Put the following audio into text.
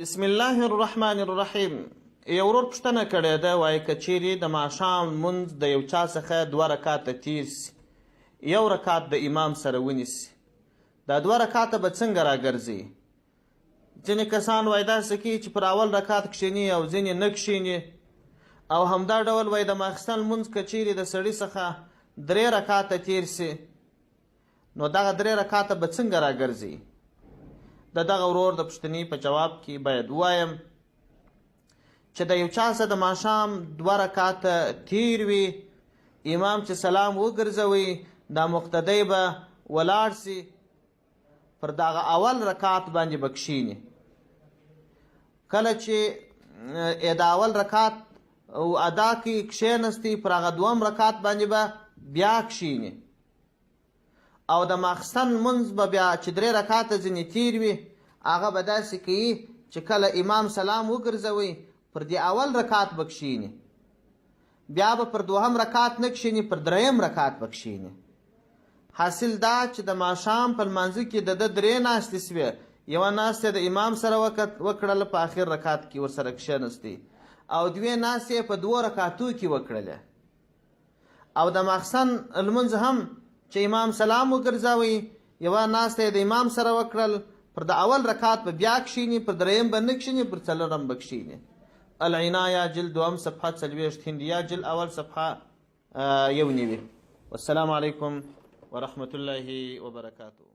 بسم الله الرحمن الرحیم. یو ورور پوښتنه کړې ده، وایي که چیرې د ماښام لمونځ د یو چا څخه 2 رکاته تیر سي، 1 رکات د امام سره ونیسي، دا 2 رکاته به څنګه راګرځي؟ ځینې کسان وایي داسې کوي چې پر اول رکات کښېني او ځینې نه کښېني، او همدا ډول وایي د ماخستن لمونځ که چیرې د سړي څخه 3 رکاته تیر سي، نو دغه 3 رکاته به څنګه راګرځي؟ د دغه ورور د پوښتنې په جواب کې باید ووایم چې د یو چا څخه د ماښام 2 رکاته تیر وي، امام چې سلام وګرځوي، دا مقتدی به ولاړ سي، پر دغه اول رکات باندې به کښېني. کله چې د اول رکات ادا کړي کښېنستی، پر هغه 2م رکات باندې به بیا کښېني، او د ماخستن لمونځ به بیا چې 3 رکاته ځینې تیر وي، هغه به داسې کوي چې کله امام سلام وګرځوي، پر دې اول رکات به کښېني، بیا به پر 2م رکات نه کښېني، پر 3م رکات به کښېني. حاصل دا چې د ماښام په لمانځه کې د ده 3 ناستې سوې، یوه ناستې د امام سره وکړله، په آخر رکات کې ورسره کښېنستی، او 2 ناستې په 2 رکاتو کې وکړله، او د ماخستن لمونځ هم چې امام سلام وګرځوي، یوه ناسته د امام سره وکړل، پر د اول رکات به بیا کښېني، پر 3م به نه کښېني، پر 4م به کښېني. العنایه جلد 2 صفحه 40، هندیه جلد اول صفحه 1 والسلام علیکم ورحمة الله وبرکاته.